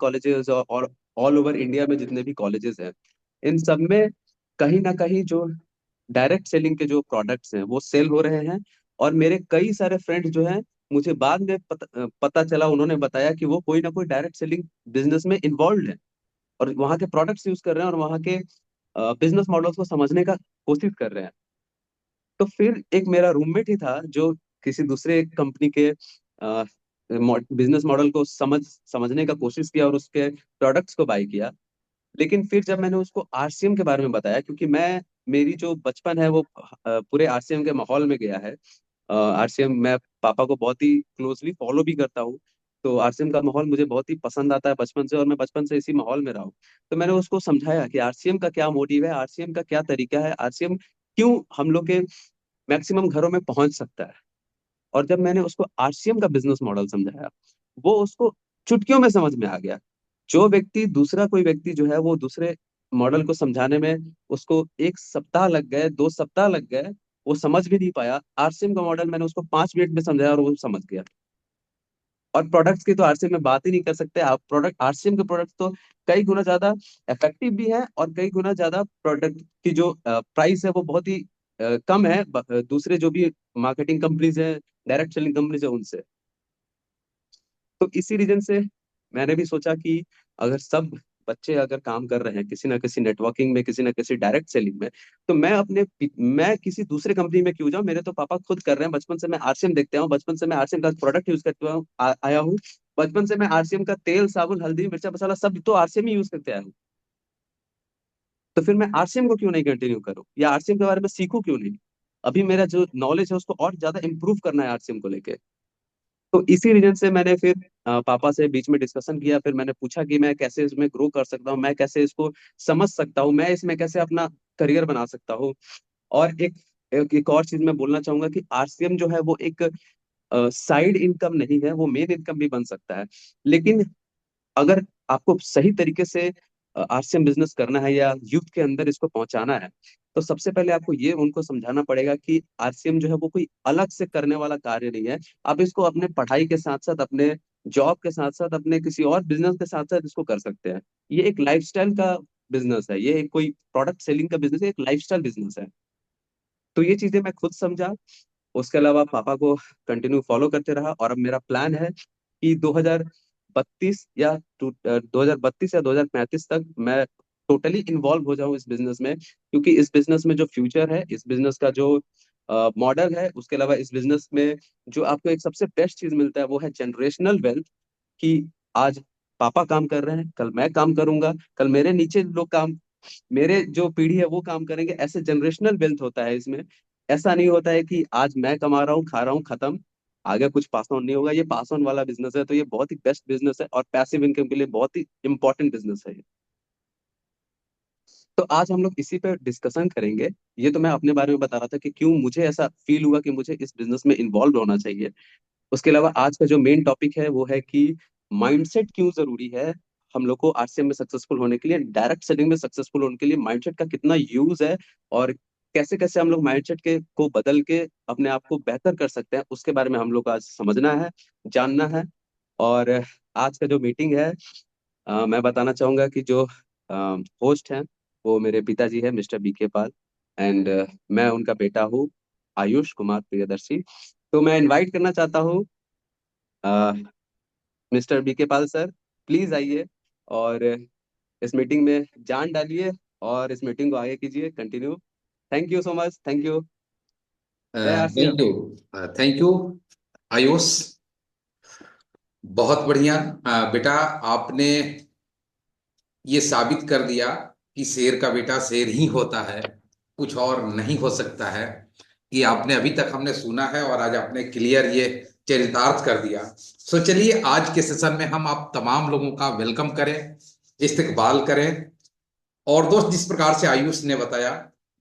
Colleges और all over India में जितने भी कॉलेजेस हैं, इन सब में कहीं ना कहीं जो डायरेक्ट सेलिंग के जो प्रोडक्ट्स हैं वो सेल हो रहे हैं। और मेरे कई सारे फ्रेंड्स जो हैं, मुझे बाद में पता चला, उन्होंने बताया कि वो कोई ना कोई डायरेक्ट सेलिंग बिजनेस में इन्वॉल्व है और वहाँ के प्रोडक्ट्स यूज कर रहे हैं और वहाँ के बिजनेस मॉडल्स को समझने का कोशिश कर रहे हैं। तो फिर एक मेरा रूममेट ही था जो किसी दूसरे कंपनी के बिजनेस मॉडल को समझने का कोशिश किया और उसके प्रोडक्ट्स को बाय किया। लेकिन फिर जब मैंने उसको आरसीएम के बारे में बताया, क्योंकि मैं मेरी जो बचपन है वो पूरे आरसीएम के माहौल में गया है। आरसीएम, मैं पापा को बहुत ही क्लोजली फॉलो भी करता हूँ। तो आरसीएम का माहौल मुझे बहुत ही पसंद आता है बचपन से, और मैं बचपन से इसी माहौल में रहा हूँ। तो मैंने उसको समझाया कि आरसीएम का क्या मोटिव है, आरसीएम का क्या तरीका है, आरसीएम क्यों हम लोग के मैक्सिमम घरों में पहुंच सकता है। और जब मैंने उसको आरसीएम का बिजनेस मॉडल समझाया, वो उसको चुटकियों में समझ में आ गया। जो व्यक्ति, दूसरा कोई व्यक्ति जो है वो दूसरे मॉडल को समझाने में उसको 1 सप्ताह लग गए, 2 सप्ताह लग गए, वो समझ भी नहीं पाया। आरसीएम का मॉडल मैंने उसको 5 मिनट में समझाया और वो समझ गया। और प्रोडक्ट्स की तो आरसीएम में बात ही नहीं कर सकते आप। प्रोडक्ट, आरसीएम के प्रोडक्ट्स तो कई गुना ज्यादा इफेक्टिव भी है और कई गुना ज्यादा प्रोडक्ट की जो प्राइस है वो बहुत ही कम है दूसरे जो भी मार्केटिंग कंपनीज है, डायरेक्ट सेलिंग कंपनीज है, उनसे। तो इसी रीजन से मैंने भी सोचा कि अगर सब बच्चे अगर काम कर रहे हैं किसी ना किसी नेटवर्किंग में, किसी ना किसी डायरेक्ट सेलिंग में, तो मैं किसी दूसरे कंपनी में क्यों जाऊं। मेरे तो पापा खुद कर रहे हैं, बचपन से मैं आरसीएम देखते हूँ, बचपन से मैं आरसीएम का प्रोडक्ट यूज करते हुआ आया हूँ। बचपन से मैं आरसीएम का तेल, साबुन, हल्दी, मिर्चा, मसाला सब तो आरसीएम ही यूज करते आया हूँ। तो फिर मैं आरसीएम को क्यों नहीं कंटिन्यू करूँ, या आरसीएम के बारे में सीखूं क्यों नहीं। अभी मेरा जो नॉलेज है उसको और ज्यादा इंप्रूव करना है आरसीएम को लेके। तो इसी रीजन से मैंने फिर पापा से बीच में डिस्कशन किया। फिर मैंने पूछा कि मैं कैसे इसमें ग्रो कर सकता हूँ, मैं कैसे इसको समझ सकता हूँ, मैं इसमें कैसे अपना करियर बना सकता हूँ। और एक और चीज मैं बोलना चाहूंगा कि आरसीएम जो है वो एक साइड इनकम नहीं है, वो मेन इनकम भी बन सकता है। लेकिन अगर आपको सही तरीके से आरसीएम बिजनेस करना है या यूथ के अंदर इसको पहुंचाना है, तो सबसे पहले आपको ये उनको समझाना पड़ेगा कि आरसीएम जो है वो कोई अलग से करने वाला कार्य नहीं है। आप इसको अपने पढ़ाई के साथ साथ, अपने जॉब के साथ साथ, अपने किसी और बिजनेस के साथ साथ इसको कर सकते हैं। ये एक लाइफस्टाइल का बिजनेस है, ये एक कोई प्रोडक्ट सेलिंग का बिजनेस है, एक लाइफस्टाइल बिजनेस है। तो ये चीजें मैं खुद समझा। उसके अलावा पापा को कंटिन्यू फॉलो करते रहा, और अब मेरा प्लान है कि 2032 या 2035 तक मैं टोटली इन्वॉल्व हो जाऊं इस बिजनेस में। क्योंकि इस बिजनेस में जो फ्यूचर है, इस बिजनेस का जो मॉडल है, उसके अलावा इस बिजनेस में जो आपको एक सबसे बेस्ट चीज मिलता है वो है जनरेशनल वेल्थ। कि आज पापा काम कर रहे हैं, कल मैं काम करूंगा, कल मेरे नीचे लोग काम, मेरे जो पीढ़ी है वो काम करेंगे। ऐसे जनरेशनल वेल्थ होता है इसमें। ऐसा नहीं होता है कि आज मैं कमा रहा हूँ, खा रहा हूँ, खत्म, आगे कुछ पास ऑन नहीं होगा। ये पास ऑन वाला बिजनेस है, तो ये बहुत ही बेस्ट बिजनेस है और पैसिव इनकम के लिए बहुत ही इंपॉर्टेंट बिजनेस है ये। तो आज हम लोग इसी पे डिस्कशन करेंगे। ये तो मैं अपने बारे में बता रहा था कि क्यों मुझे ऐसा फील हुआ कि मुझे इस बिजनेस में इन्वॉल्व होना चाहिए। उसके अलावा आज का जो मेन टॉपिक है वो है कि माइंडसेट क्यों जरूरी है हम लोग को आरसीएम में सक्सेसफुल होने के लिए, डायरेक्ट सेलिंग में सक्सेसफुल होने के लिए माइंडसेट का कितना यूज है, और कैसे कैसे हम लोग माइंडसेट के को बदल के अपने आप को बेहतर कर सकते हैं, उसके बारे में हम लोग को आज समझना है, जानना है। और आज का जो मीटिंग है, मैं बताना चाहूंगा कि जो होस्ट हैं वो मेरे पिताजी है, मिस्टर बीके पाल। एंड मैं उनका बेटा हूँ, आयुष कुमार प्रियदर्शी। तो मैं इनवाइट करना चाहता हूँ mister BK Pal sir, please आइए और इस मीटिंग में जान डालिए और इस मीटिंग को आगे कीजिए, continue. Thank you so much, thank you. Jai thank RCM. You. Thank you Ayush. बहुत बढ़िया। बेटा, आपने ये साबित कर दिया कि शेर का बेटा शेर ही होता है, कुछ और नहीं हो सकता है। कि आपने अभी तक हमने सुना है और आज आपने क्लियर ये चरितार्थ कर दिया। सो चलिए, आज के सेशन में हम आप तमाम लोगों का वेलकम करें, इस्तकबाल करें। और दोस्त, जिस प्रकार से आयुष ने बताया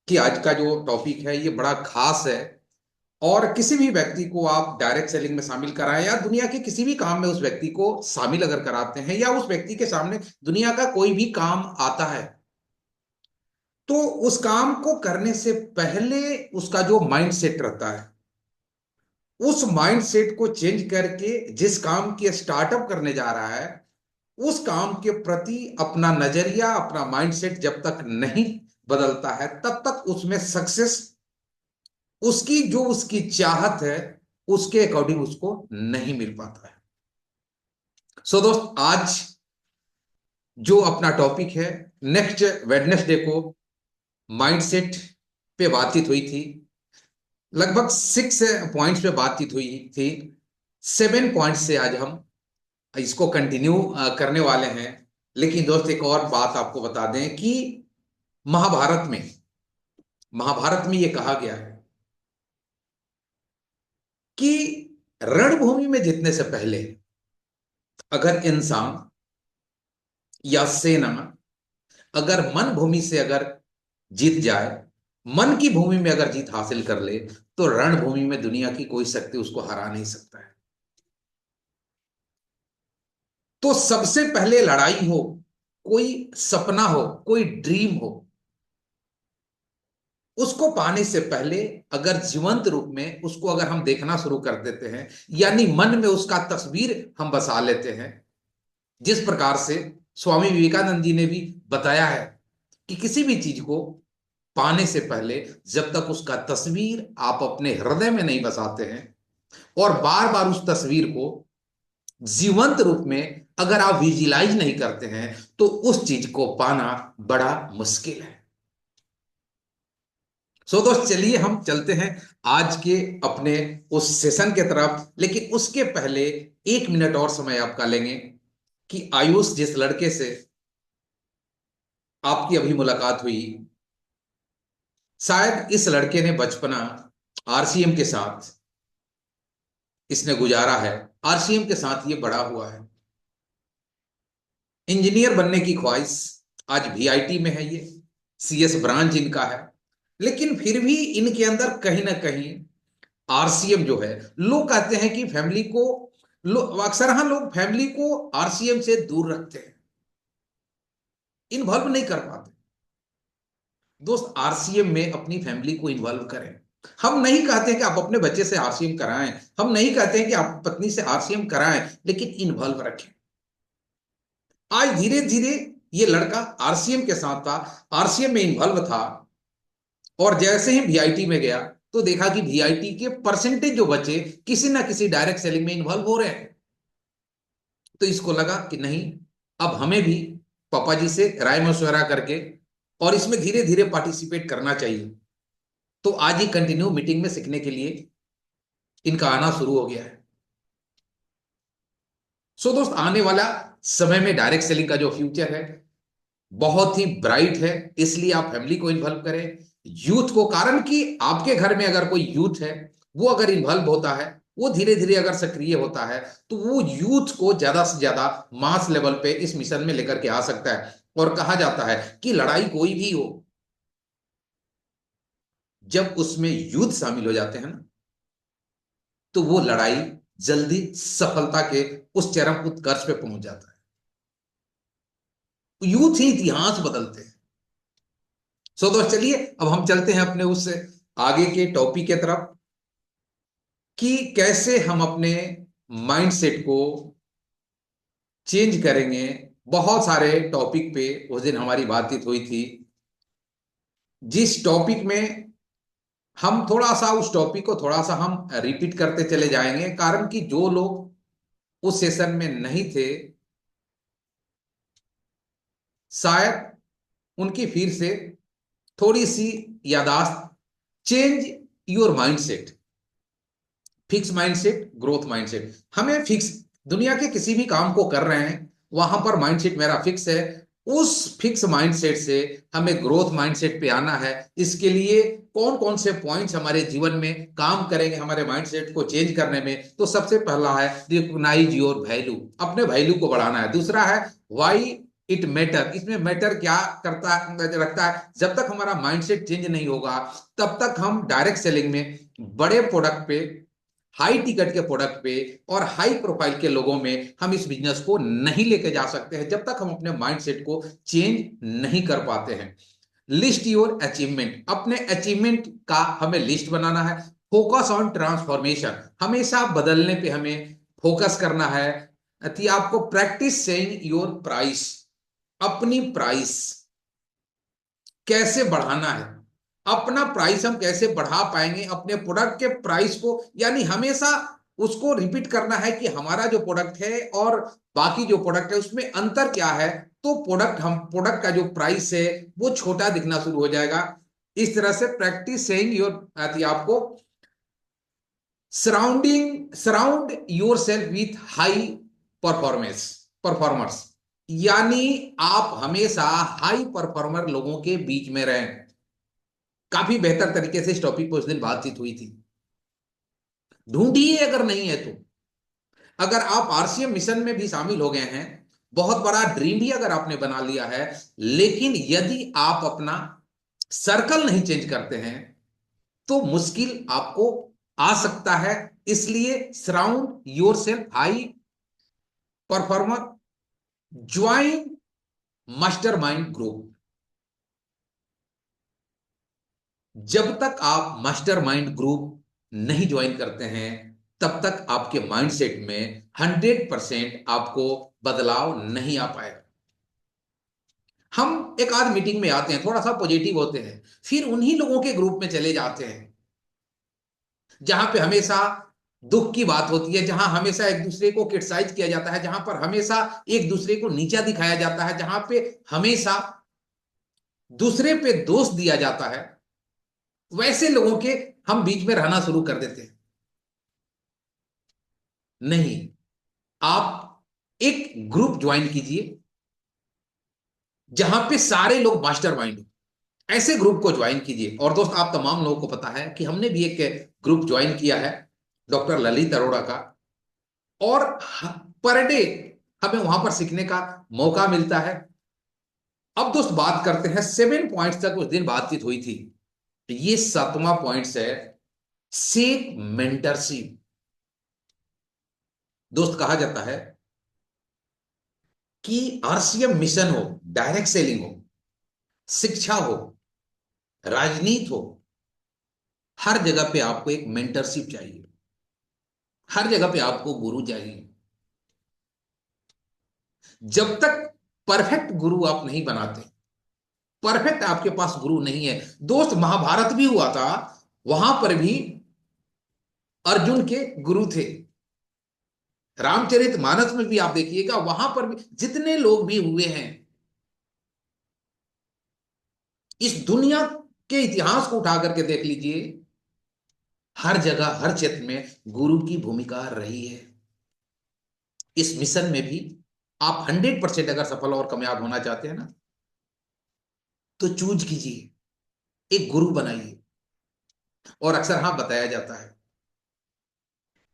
कि आज का जो टॉपिक है ये बड़ा खास है, और किसी भी व्यक्ति को आप डायरेक्ट सेलिंग में शामिल कराएं या दुनिया के किसी भी काम में उस व्यक्ति को शामिल अगर कराते हैं, या उस व्यक्ति के सामने दुनिया का कोई भी काम आता है, तो उस काम को करने से पहले उसका जो माइंड सेट रहता है, उस माइंड सेट को चेंज करके जिस काम की स्टार्टअप करने जा रहा है, उस काम के प्रति अपना नजरिया, अपना माइंडसेट जब तक नहीं बदलता है, तब तक उसमें सक्सेस, उसकी जो उसकी चाहत है, उसके अकॉर्डिंग उसको नहीं मिल पाता है। सो दोस्त, आज जो अपना टॉपिक है, नेक्स्ट वेडनेसडे को माइंडसेट पे बातचीत हुई थी। लगभग 6 पॉइंट्स पे बातचीत हुई थी। 7 पॉइंट से आज हम इसको कंटिन्यू करने वाले हैं। लेकिन दोस्त, एक और बात आपको बता दें कि महाभारत में महाभारत में यह कहा गया है कि रणभूमि में जीतने से पहले अगर इंसान या सेना अगर मन भूमि से अगर जीत जाए, मन की भूमि में अगर जीत हासिल कर ले, तो रणभूमि में दुनिया की कोई शक्ति उसको हरा नहीं सकता है। तो सबसे पहले लड़ाई हो, कोई सपना हो, कोई ड्रीम हो, उसको पाने से पहले अगर जीवंत रूप में उसको अगर हम देखना शुरू कर देते हैं, यानी मन में उसका तस्वीर हम बसा लेते हैं, जिस प्रकार से स्वामी विवेकानंद जी ने भी बताया है कि किसी भी चीज को पाने से पहले जब तक उसका तस्वीर आप अपने हृदय में नहीं बसाते हैं और बार बार उस तस्वीर को जीवंत रूप में अगर आप विजुलाइज नहीं करते हैं, तो उस चीज को पाना बड़ा मुश्किल है। सो दोस्त, चलिए हम चलते हैं आज के अपने उस सेशन के तरफ। लेकिन उसके पहले 1 मिनट और समय आपका लेंगे कि आयुष, जिस लड़के से आपकी अभी मुलाकात हुई, शायद इस लड़के ने बचपना आरसीएम के साथ इसने गुजारा है, आरसीएम के साथ ये बड़ा हुआ है। इंजीनियर बनने की ख्वाहिश, आज वीआईटी में है, ये सीएस ब्रांच इनका है। लेकिन फिर भी इनके अंदर कहीं ना कहीं आरसीएम जो है, लोग कहते हैं कि फैमिली को, अक्सर हाँ लोग फैमिली को आरसीएम से दूर रखते हैं, इन्वॉल्व नहीं कर पाते। दोस्त, आरसीएम में अपनी फैमिली को इन्वॉल्व करें। हम नहीं कहते हैं कि आप अपने बच्चे से आरसीएम कराएं, हम नहीं कहते हैं कि आप पत्नी से आरसीएम कराएं, लेकिन इन्वॉल्व रखें। आज धीरे धीरे ये लड़का आरसीएम के साथ था, आरसीएम में इन्वॉल्व था, और जैसे ही वीआईटी में गया तो देखा कि वीआईटी के परसेंटेज जो बचे किसी ना किसी डायरेक्ट सेलिंग में इन्वॉल्व हो रहे हैं। तो इसको लगा कि नहीं, अब हमें भी पापा जी से राय मशवरा करके और इसमें धीरे धीरे पार्टिसिपेट करना चाहिए। तो आज ही कंटिन्यू मीटिंग में सीखने के लिए इनका आना शुरू हो गया है। सो दोस्त, आने वाला समय में डायरेक्ट सेलिंग का जो फ्यूचर है बहुत ही ब्राइट है। इसलिए आप फैमिली को इन्वॉल्व करें, यूथ को, कारण कि आपके घर में अगर कोई यूथ है, वो अगर इन्वॉल्व होता है, वो धीरे धीरे अगर सक्रिय होता है, तो वो यूथ को ज्यादा से ज्यादा मास लेवल पे इस मिशन में लेकर के आ सकता है। और कहा जाता है कि लड़ाई कोई भी हो, जब उसमें यूथ शामिल हो जाते हैं ना, तो वो लड़ाई जल्दी सफलता के उस चरम उत्कर्ष पे पहुंच जाता है। यूथ ही इतिहास बदलते हैं। सो दोस्त, चलिए अब हम चलते हैं अपने उस आगे के टॉपिक के तरफ कि कैसे हम अपने माइंडसेट को चेंज करेंगे। बहुत सारे टॉपिक पे उस दिन हमारी बातचीत हुई थी, जिस टॉपिक में हम थोड़ा सा उस टॉपिक को थोड़ा सा हम रिपीट करते चले जाएंगे, कारण कि जो लोग उस सेशन में नहीं थे, शायद उनकी फिर से थोड़ी सी यादाश्त। Change your mindset, fix mindset, growth mindset. हमें फिक्स, दुनिया के किसी भी काम को कर रहे हैं वहां पर माइंडसेट मेरा फिक्स है, उस फिक्स माइंडसेट से हमें ग्रोथ माइंडसेट पे आना है। इसके लिए कौन कौन से पॉइंट्स हमारे जीवन में काम करेंगे हमारे माइंडसेट को चेंज करने में? तो सबसे पहला है रिकॉग्नाइज योर वैल्यू, अपने वैल्यू को बढ़ाना है। दूसरा है व्हाई इट मैटर, इसमें मैटर क्या करता रखता है। जब तक हमारा माइंडसेट चेंज नहीं होगा, तब तक हम डायरेक्ट सेलिंग में बड़े प्रोडक्ट पे, हाई टिकट के प्रोडक्ट पे और हाई प्रोफाइल के लोगों में हम इस बिजनेस को नहीं लेके जा सकते हैं, जब तक हम अपने माइंडसेट को चेंज नहीं कर पाते हैं। लिस्ट योर अचीवमेंट, अपने अचीवमेंट का हमें लिस्ट बनाना है। फोकस ऑन ट्रांसफॉर्मेशन, हमेशा बदलने पे हमें फोकस करना है। अति आपको प्रैक्टिस सेइंग योर प्राइस, अपनी प्राइस कैसे बढ़ाना है, अपना प्राइस हम कैसे बढ़ा पाएंगे, अपने प्रोडक्ट के प्राइस को, यानी हमेशा उसको रिपीट करना है कि हमारा जो प्रोडक्ट है और बाकी जो प्रोडक्ट है उसमें अंतर क्या है। तो प्रोडक्ट का जो प्राइस है वो छोटा दिखना शुरू हो जाएगा। इस तरह से प्रैक्टिस सेइंग योर, आपको surround your self with high performers, यानी आप हमेशा हाई परफॉर्मर लोगों के बीच में रहें। काफी बेहतर तरीके से इस टॉपिक पर उस दिन बातचीत हुई थी। ढूंढिए अगर नहीं है तो, अगर आप आरसीएम मिशन में भी शामिल हो गए हैं, बहुत बड़ा ड्रीम भी अगर आपने बना लिया है, लेकिन यदि आप अपना सर्कल नहीं चेंज करते हैं तो मुश्किल आपको आ सकता है। इसलिए surround your self high performer, join mastermind group. जब तक आप मास्टरमाइंड ग्रुप नहीं ज्वाइन करते हैं तब तक आपके माइंडसेट में 100% आपको बदलाव नहीं आ पाएगा। हम एक आध मीटिंग में आते हैं, थोड़ा सा पॉजिटिव होते हैं, फिर उन्हीं लोगों के ग्रुप में चले जाते हैं जहां पे हमेशा दुख की बात होती है, जहां हमेशा एक दूसरे को क्रिटिसाइज किया जाता है, जहां पर हमेशा एक दूसरे को नीचा दिखाया जाता है, जहां पे हमेशा दूसरे पे दोष दिया जाता है। वैसे लोगों के हम बीच में रहना शुरू कर देते हैं। नहीं, आप एक ग्रुप ज्वाइन कीजिए जहां पे सारे लोग मास्टरमाइंड हो, ऐसे ग्रुप को ज्वाइन कीजिए। और दोस्त, आप तमाम लोगों को पता है कि हमने भी एक ग्रुप ज्वाइन किया है, डॉक्टर ललित अरोड़ा का, और पर डे हमें वहां पर सीखने का मौका मिलता है। अब दोस्त बात करते हैं 7 पॉइंट्स तक उस दिन बातचीत हुई थी। ये 7वां पॉइंट्स है, सेक मेंटरशिप। दोस्त, कहा जाता है कि आरसीएम मिशन हो, डायरेक्ट सेलिंग हो, शिक्षा हो, राजनीति हो, हर जगह पे आपको एक मेंटरशिप चाहिए, हर जगह पे आपको गुरु चाहिए। जब तक परफेक्ट गुरु आप नहीं बनाते, परफेक्ट आपके पास गुरु नहीं है। दोस्त, महाभारत भी हुआ था, वहां पर भी अर्जुन के गुरु थे। रामचरित मानस में भी आप देखिएगा, वहां पर भी जितने लोग भी हुए हैं, इस दुनिया के इतिहास को उठा करके देख लीजिए, हर जगह हर क्षेत्र में गुरु की भूमिका रही है। इस मिशन में भी आप 100% अगर सफल और कामयाब होना चाहते हैं ना, तो चूज कीजिए, एक गुरु बनाइए। और अक्सर हाँ बताया जाता है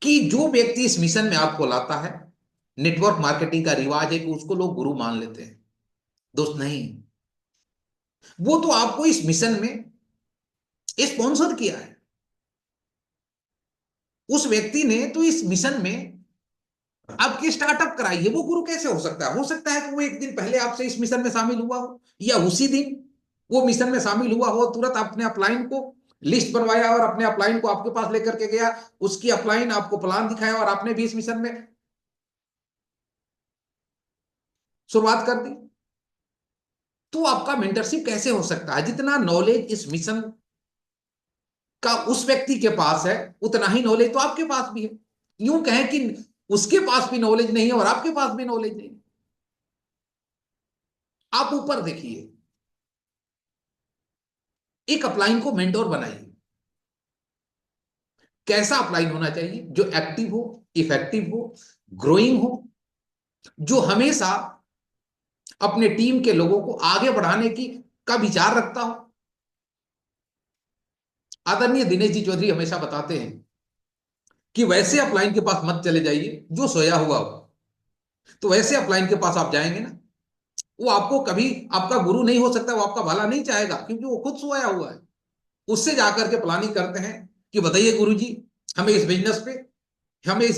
कि जो व्यक्ति इस मिशन में आपको लाता है, नेटवर्क मार्केटिंग का रिवाज है कि उसको लोग गुरु मान लेते हैं। दोस्त, नहीं, वो तो आपको इस मिशन में स्पॉन्सर किया है। उस व्यक्ति ने तो इस मिशन में आपकी स्टार्टअप कराई है। वो गुरु कैसे हो सकता है? हो सकता है कि वो एक दिन पहले आपसे इस मिशन में शामिल हुआ हो, या उसी दिन वो मिशन में शामिल हुआ हो, तुरंत अपने अपलाइन को लिस्ट बनवाया और अपने अपलाइन को आपके पास लेकर के गया, उसकी अपलाइन आपको प्लान दिखाया और आपने भी इस मिशन में शुरुआत कर दी। तो आपका मेंटरशिप कैसे हो सकता है? जितना नॉलेज इस मिशन का उस व्यक्ति के पास है, उतना ही नॉलेज तो आपके पास भी है। यूं कहें कि उसके पास भी नॉलेज नहीं है और आपके पास भी नॉलेज नहीं है। आप ऊपर देखिए, एक अपलाइन को मेंटोर बनाइए। कैसा अपलाइन होना चाहिए? जो एक्टिव हो, इफेक्टिव हो, ग्रोइंग हो, जो हमेशा अपने टीम के लोगों को आगे बढ़ाने की का विचार रखता हो। आदरणीय दिनेश जी चौधरी हमेशा बताते हैं कि वैसे अपलाइन के पास मत चले जाइए जो सोया हुआ हो। तो वैसे अपलाइन के पास आप जाएंगे ना, वो आपको कभी आपका गुरु नहीं हो सकता, वो आपका भला नहीं चाहेगा, क्योंकि वो खुद सोया हुआ है। उससे जाकर के प्लानिंग करते हैं कि बताइए गुरु जी, हमें इस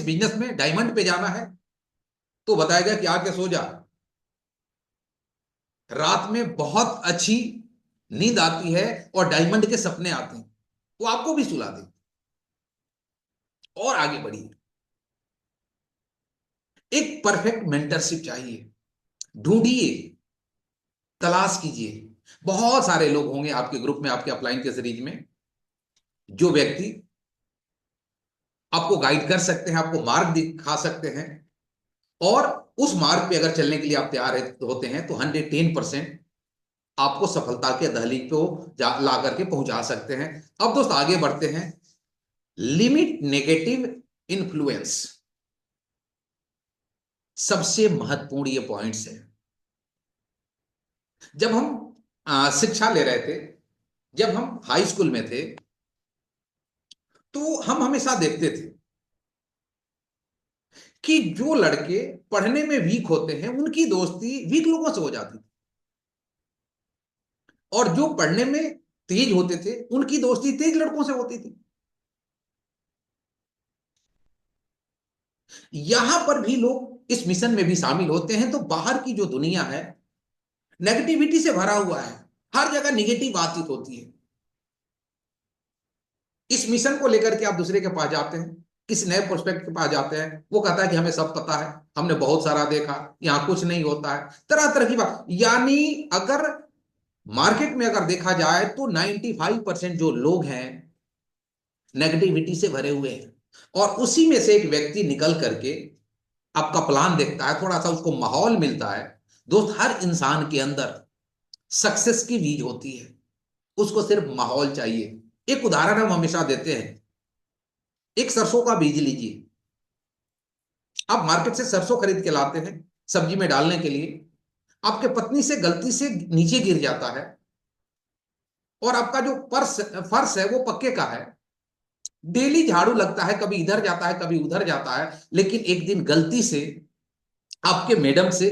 बिजनेस में डायमंड पे जाना है। तो बताएगा कि आके सो जा, रात में बहुत अच्छी नींद आती है और डायमंड के सपने आते हैं। वो आपको भी सुला दे और आगे बढ़िए। एक परफेक्ट मेंटरशिप चाहिए। ढूंढिए, तलाश कीजिए। बहुत सारे लोग होंगे आपके ग्रुप में, आपके अपलाइन के सीरीज में, जो व्यक्ति आपको गाइड कर सकते हैं, आपको मार्ग दिखा सकते हैं। और उस मार्ग पे अगर चलने के लिए आप तैयार होते हैं तो 110% आपको सफलता के दहलीज पे ला करके पहुंचा सकते हैं। अब दोस्त आगे बढ़ते हैं। लिमिट नेगेटिव इन्फ्लुएंस, सबसे महत्वपूर्ण ये पॉइंट्स है। जब हम शिक्षा ले रहे थे, जब हम हाई स्कूल में थे, तो हम हमेशा देखते थे कि जो लड़के पढ़ने में वीक होते हैं उनकी दोस्ती वीक लोगों से हो जाती थी, और जो पढ़ने में तेज होते थे उनकी दोस्ती तेज लड़कों से होती थी। यहां पर भी लोग इस मिशन में भी शामिल होते हैं, तो बाहर की जो दुनिया है नेगेटिविटी से भरा हुआ है, हर जगह निगेटिव बातचीत होती है। इस मिशन को लेकर के आप दूसरे के पास जाते हैं, किसी नए प्रोस्पेक्ट के पास जाते हैं, वो कहता है कि हमें सब पता है, हमने बहुत सारा देखा, यहाँ कुछ नहीं होता है, तरह तरह की बात। यानी अगर मार्केट में अगर देखा जाए तो 95% जो लोग हैं नेगेटिविटी से भरे हुए हैं, और उसी में से एक व्यक्ति निकल करके आपका प्लान देखता है, थोड़ा सा उसको माहौल मिलता है। दोस्त, हर इंसान के अंदर सक्सेस की बीज होती है, उसको सिर्फ माहौल चाहिए। एक उदाहरण हम हमेशा देते हैं। एक सरसों का बीज लीजिए, आप मार्केट से सरसों खरीद के लाते हैं सब्जी में डालने के लिए, आपके पत्नी से गलती से नीचे गिर जाता है, और आपका जो फर्श है वो पक्के का है। डेली झाड़ू लगता है, कभी इधर जाता है कभी उधर जाता है, लेकिन एक दिन गलती से आपके मैडम से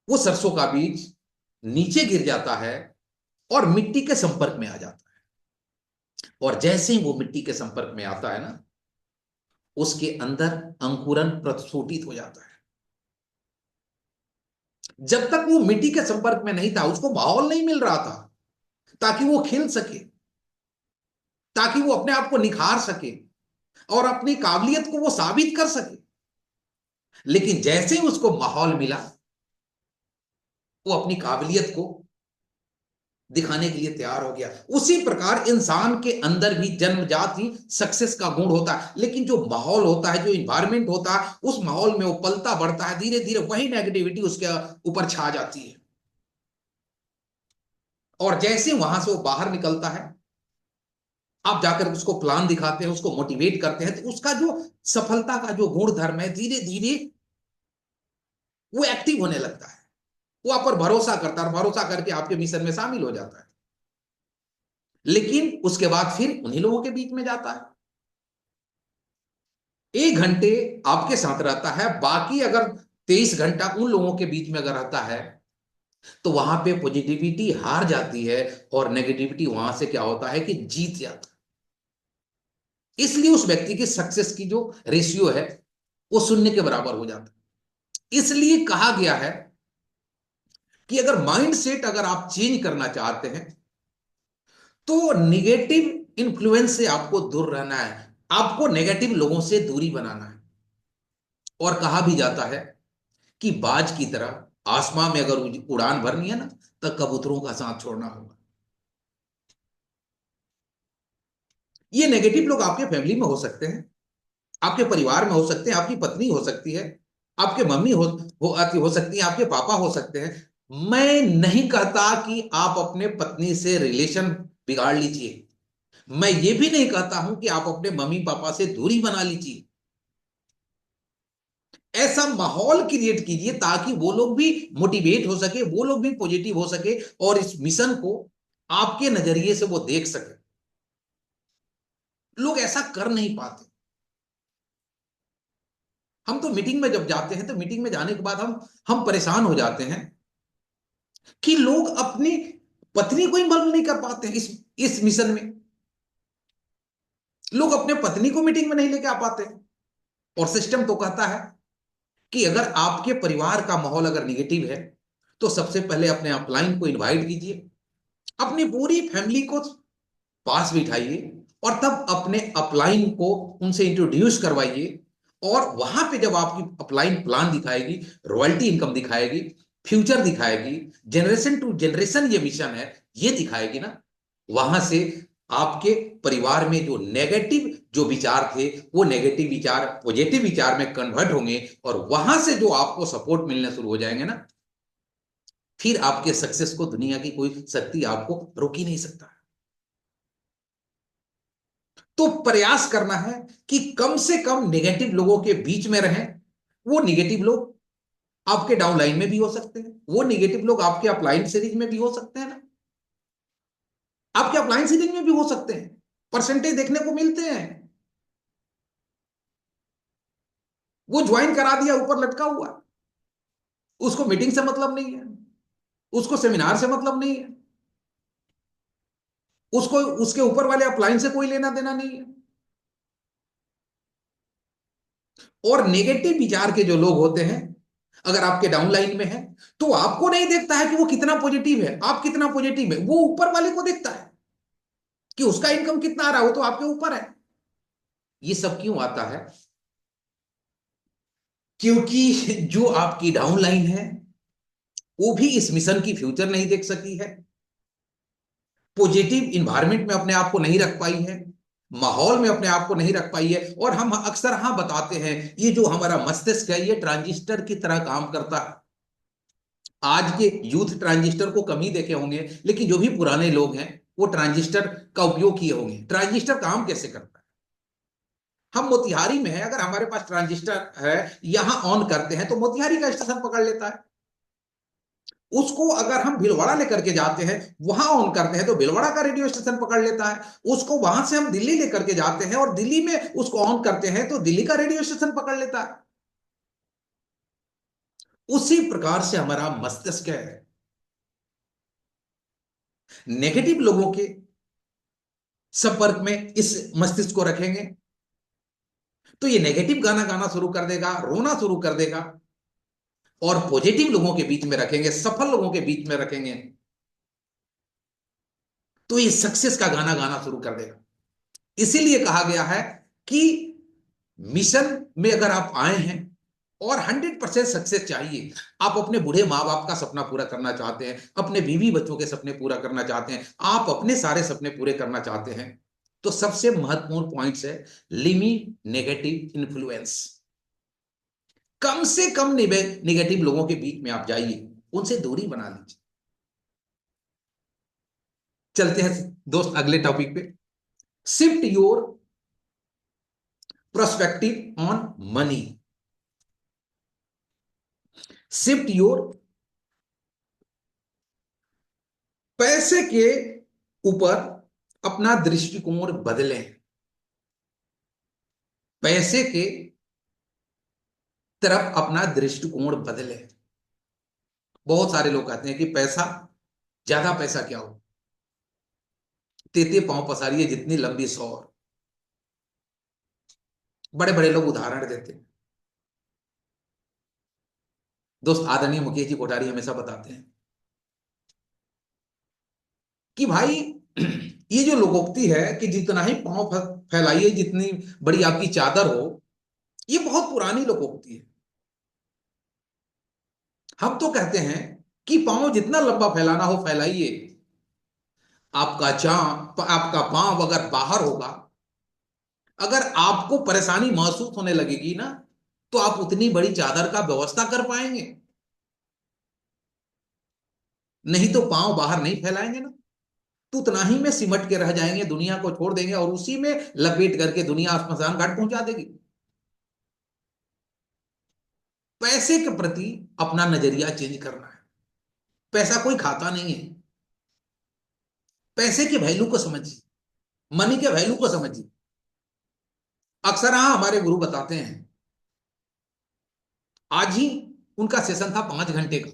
वो सरसों का बीज नीचे गिर जाता है और मिट्टी के संपर्क में आ जाता है। और जैसे ही वो मिट्टी के संपर्क में आता है ना, उसके अंदर अंकुरन प्रस्फुटित हो जाता है। जब तक वो मिट्टी के संपर्क में नहीं था, उसको माहौल नहीं मिल रहा था ताकि वो खिल सके, ताकि वो अपने आप को निखार सके और अपनी काबिलियत को वो साबित कर सके। लेकिन जैसे ही उसको माहौल मिला, वो अपनी काबिलियत को दिखाने के लिए तैयार हो गया। उसी प्रकार इंसान के अंदर भी जन्मजात ही सक्सेस का गुण होता है, लेकिन जो माहौल होता है, जो इन्वायरमेंट होता है, उस माहौल में वो पलता बढ़ता है, धीरे धीरे वही नेगेटिविटी उसके ऊपर छा जाती है। और जैसे वहां से वो बाहर निकलता है, आप जाकर उसको प्लान दिखाते हैं, उसको मोटिवेट करते हैं, तो उसका जो सफलता का जो गुण धर्म है, धीरे धीरे वो एक्टिव होने लगता है। वो आप पर भरोसा करता है, और भरोसा करके आपके मिशन में शामिल हो जाता है। लेकिन उसके बाद फिर उन्हीं लोगों के बीच में जाता है, 1 घंटे आपके साथ रहता है, बाकी अगर 23 घंटा उन लोगों के बीच में अगर रहता है, तो वहां पे पॉजिटिविटी हार जाती है, और नेगेटिविटी वहां से क्या होता है कि जीत जाता है। इसलिए उस व्यक्ति की सक्सेस की जो रेशियो है वो 0 के बराबर हो जाता है। इसलिए कहा गया है कि अगर माइंड सेट अगर आप चेंज करना चाहते हैं, तो निगेटिव इन्फ्लुएंस से आपको दूर रहना है, आपको नेगेटिव लोगों से दूरी बनाना है। और कहा भी जाता है कि बाज की तरह आसमां में अगर उड़ान भरनी है ना, तो कबूतरों का साथ छोड़ना होगा। ये नेगेटिव लोग आपके फैमिली में हो सकते हैं, आपके परिवार में हो सकते हैं, आपकी पत्नी हो सकती है, आपके मम्मी हो सकती है, आपके पापा हो सकते हैं। मैं नहीं कहता कि आप अपने पत्नी से रिलेशन बिगाड़ लीजिए, मैं ये भी नहीं कहता हूं कि आप अपने मम्मी पापा से दूरी बना लीजिए। ऐसा माहौल क्रिएट कीजिए ताकि वो लोग भी मोटिवेट हो सके, वो लोग भी पॉजिटिव हो सके, और इस मिशन को आपके नजरिए से वो देख सके। लोग ऐसा कर नहीं पाते। हम तो मीटिंग में जब जाते हैं, तो मीटिंग में जाने के बाद हम परेशान हो जाते हैं कि लोग अपनी पत्नी को इन्वॉल्व नहीं कर पाते हैं इस मिशन में। लोग अपने पत्नी को मीटिंग में नहीं लेके आ पाते हैं। और सिस्टम तो कहता है कि अगर आपके परिवार का माहौल अगर निगेटिव है, तो सबसे पहले अपने अपलाइन को इनवाइट कीजिए, अपनी पूरी फैमिली को पास बिठाइए, और तब अपने अपलाइन को उनसे इंट्रोड्यूस करवाइए, और वहां पे जब आपकी अपलाइन प्लान दिखाएगी, रॉयल्टी इनकम दिखाएगी, फ्यूचर दिखाएगी, जनरेशन टू जनरेशन ये मिशन है, ये दिखाएगी ना, वहां से आपके परिवार में जो नेगेटिव जो विचार थे, वो नेगेटिव विचार पॉजिटिव विचार में कन्वर्ट होंगे, और वहां से जो आपको सपोर्ट मिलने शुरू हो जाएंगे ना, फिर आपके सक्सेस को दुनिया की कोई शक्ति आपको रोक ही नहीं सकता। तो प्रयास करना है कि कम से कम नेगेटिव लोगों के बीच में रहें। वो नेगेटिव लोग आपके डाउनलाइन में भी हो सकते हैं, वो नेगेटिव लोग आपके अपलाइन सीरीज में भी हो सकते हैं ना, आपके अपलाइन सीरीज में भी हो सकते हैं, परसेंटेज देखने को मिलते हैं। वो ज्वाइन करा दिया ऊपर लटका हुआ, उसको मीटिंग से मतलब नहीं है, उसको सेमिनार से मतलब नहीं है, उसको उसके ऊपर वाले अपलाइन से कोई लेना देना नहीं है। और नेगेटिव विचार के जो लोग होते हैं, अगर आपके डाउनलाइन में है, तो आपको नहीं देखता है कि वो कितना पॉजिटिव है, आप कितना पॉजिटिव है, वो ऊपर वाले को देखता है कि उसका इनकम कितना आ रहा है, वो तो आपके ऊपर है। ये सब क्यों आता है? क्योंकि जो आपकी डाउनलाइन है, वो भी इस मिशन की फ्यूचर नहीं देख सकी है, पॉजिटिव इन्वायरमेंट में अपने आप को नहीं रख पाई है, माहौल में अपने आप को नहीं रख पाई है। और हम अक्सर हाँ बताते हैं, ये जो हमारा मस्तिष्क है, ये ट्रांजिस्टर की तरह काम करता है। आज के यूथ ट्रांजिस्टर को कम ही देखे होंगे, लेकिन जो भी पुराने लोग हैं, वो ट्रांजिस्टर का उपयोग किए होंगे। ट्रांजिस्टर काम कैसे करता है? हम मोतिहारी में है, अगर हमारे पास ट्रांजिस्टर है, यहां ऑन करते हैं तो मोतिहारी का स्टेशन पकड़ लेता है। उसको अगर हम भीलवाड़ा लेकर के जाते हैं, वहां ऑन करते हैं तो भीलवाड़ा का रेडियो स्टेशन पकड़ लेता है। उसको वहां से हम दिल्ली लेकर के जाते हैं और दिल्ली में उसको ऑन करते हैं तो दिल्ली का रेडियो स्टेशन पकड़ लेता है। उसी प्रकार से हमारा मस्तिष्क है। नेगेटिव लोगों के संपर्क में इस मस्तिष्क को रखेंगे तो ये नेगेटिव गाना गाना शुरू कर देगा, रोना शुरू कर देगा। और पॉजिटिव लोगों के बीच में रखेंगे, सफल लोगों के बीच में रखेंगे, तो ये सक्सेस का गाना गाना शुरू कर देगा। इसीलिए कहा गया है कि मिशन में अगर आप आए हैं और 100% सक्सेस चाहिए, आप अपने बूढ़े माँ बाप का सपना पूरा करना चाहते हैं, अपने बीवी बच्चों के सपने पूरा करना चाहते हैं, आप अपने सारे सपने पूरे करना चाहते हैं, तो सबसे महत्वपूर्ण पॉइंट्स है लिमिट नेगेटिव इन्फ्लुएंस। कम से कम नेगेटिव लोगों के बीच में आप जाइए, उनसे दूरी बना लीजिए। चलते हैं दोस्त अगले टॉपिक पे। Shift your perspective on money. Shift your, पैसे के ऊपर अपना दृष्टिकोण बदलें। पैसे के तरफ अपना दृष्टिकोण बदलें। बहुत सारे लोग कहते हैं कि पैसा, ज्यादा पैसा क्या हो, तेते पांव पसारिए जितनी लंबी सौर। बड़े बड़े लोग उदाहरण देते हैं। दोस्त आदरणीय मुकेश जी कोठारी हमेशा बताते हैं कि भाई ये जो लोकोक्ति है कि जितना ही पांव फैलाइए, जितनी बड़ी आपकी चादर हो, ये बहुत पुरानी लोकोक्ति है। हम तो कहते हैं कि पांव जितना लंबा फैलाना हो फैलाइए। आपका पांव अगर बाहर होगा, अगर आपको परेशानी महसूस होने लगेगी ना, तो आप उतनी बड़ी चादर का व्यवस्था कर पाएंगे। नहीं तो पांव बाहर नहीं फैलाएंगे ना, तो उतना ही में सिमट के रह जाएंगे, दुनिया को छोड़ देंगे और उसी में लपेट करके दुनिया स्मशान घाट पहुंचा देगी। पैसे के प्रति अपना नजरिया चेंज करना है। पैसा कोई खाता नहीं है। पैसे के वैल्यू को समझिए, मनी के वैल्यू को समझिए। अक्सर हाँ हमारे गुरु बताते हैं, आज ही उनका सेशन था 5 घंटे का,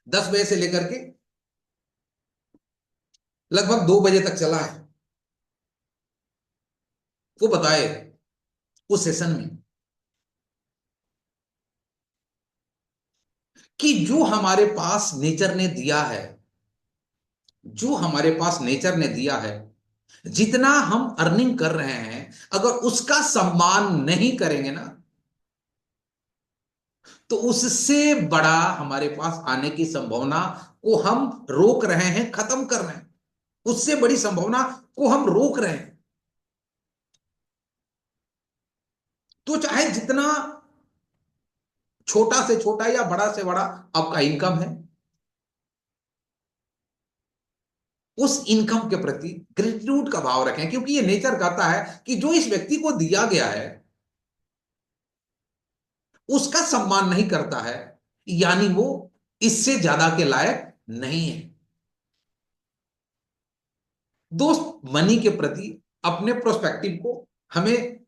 10 बजे से लेकर के लगभग 2 बजे तक चला है। वो बताए उस सेशन में कि जो हमारे पास नेचर ने दिया है, जो हमारे पास नेचर ने दिया है, जितना हम अर्निंग कर रहे हैं, अगर उसका सम्मान नहीं करेंगे ना, तो उससे बड़ा हमारे पास आने की संभावना को हम रोक रहे हैं, खत्म कर रहे हैं। उससे बड़ी संभावना को हम रोक रहे हैं। तो चाहे जितना छोटा से छोटा या बड़ा से बड़ा आपका इनकम है, उस इनकम के प्रति ग्रेटिट्यूड का भाव रखें, क्योंकि ये नेचर कहता है कि जो इस व्यक्ति को दिया गया है उसका सम्मान नहीं करता है, यानी वो इससे ज्यादा के लायक नहीं है। दोस्त, मनी के प्रति अपने प्रोस्पेक्टिव को हमें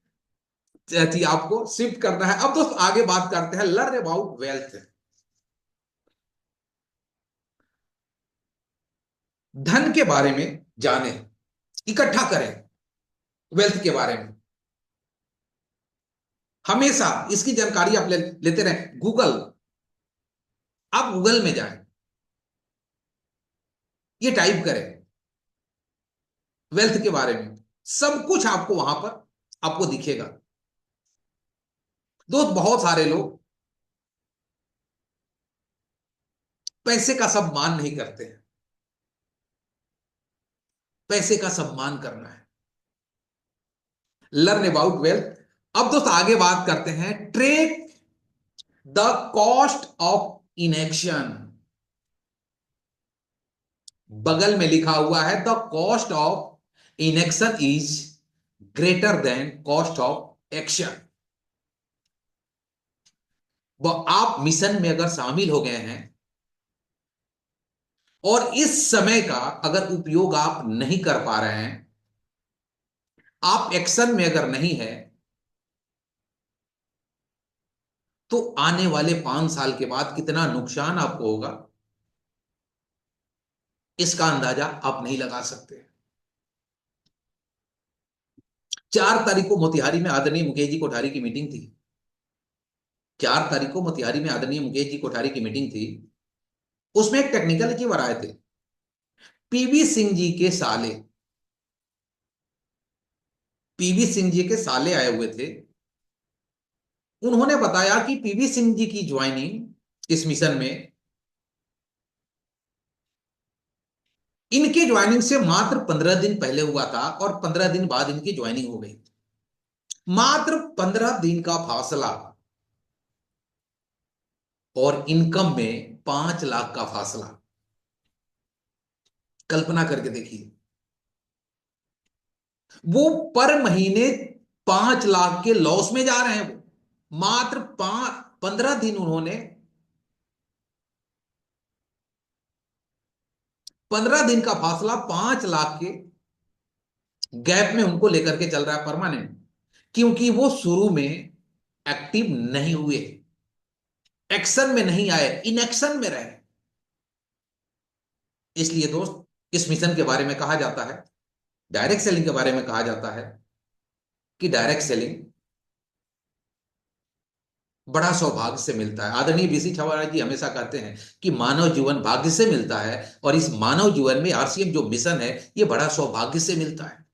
थी आपको शिफ्ट करना है। अब दोस्त आगे बात करते हैं, लर्न अबाउट वेल्थ। धन के बारे में जाने, इकट्ठा करें वेल्थ के बारे में। हमेशा इसकी जानकारी आप लेते रहें। आप गूगल में जाएं, ये टाइप करें वेल्थ के बारे में, सब कुछ आपको वहां पर आपको दिखेगा। दोस्त, बहुत सारे लोग पैसे का सम्मान नहीं करते हैं। पैसे का सम्मान करना है। Learn about wealth. अब दोस्त आगे बात करते हैं, track the cost of inaction. बगल में लिखा हुआ है, the cost of inaction is greater than cost of action. वो आप मिशन में अगर शामिल हो गए हैं और इस समय का अगर उपयोग आप नहीं कर पा रहे हैं, आप एक्शन में अगर नहीं है, तो आने वाले 5 साल के बाद कितना नुकसान आपको होगा, इसका अंदाजा आप नहीं लगा सकते। 4 तारीख को मोतिहारी में आदरणीय मुकेश जी कोठारी की मीटिंग थी। 4 तारीख को मोतिहारी में आदरणीय मुकेश जी कोठारी की मीटिंग थी। उसमें एक टेक्निकल अचीवर आए थे, पीवी सिंह जी के साले। पीवी सिंह जी के साले आए हुए थे। उन्होंने बताया कि पीवी सिंह जी की ज्वाइनिंग इस मिशन में, इनके ज्वाइनिंग से मात्र 15 दिन पहले हुआ था और 15 दिन बाद इनकी ज्वाइनिंग हो गई। मात्र 15 दिन का फासला, और इनकम में 5 लाख का फासला। कल्पना करके देखिए, वो पर महीने 5 लाख के लॉस में जा रहे हैं। वो मात्र 15 दिन उन्होंने, 15 दिन का फासला 5 लाख के गैप में उनको लेकर के चल रहा है परमानेंट, क्योंकि वो शुरू में एक्टिव नहीं हुए, एक्शन में नहीं आए, इनएक्शन में रहे। इसलिए दोस्त, इस मिशन के बारे में कहा जाता है, डायरेक्ट सेलिंग के बारे में कहा जाता है कि डायरेक्ट सेलिंग बड़ा सौभाग्य से मिलता है। आदरणीय बीसी छाबड़ा जी हमेशा कहते हैं कि मानव जीवन भाग्य से मिलता है, और इस मानव जीवन में आरसीएम जो मिशन है, ये बड़ा सौभाग्य से मिलता है।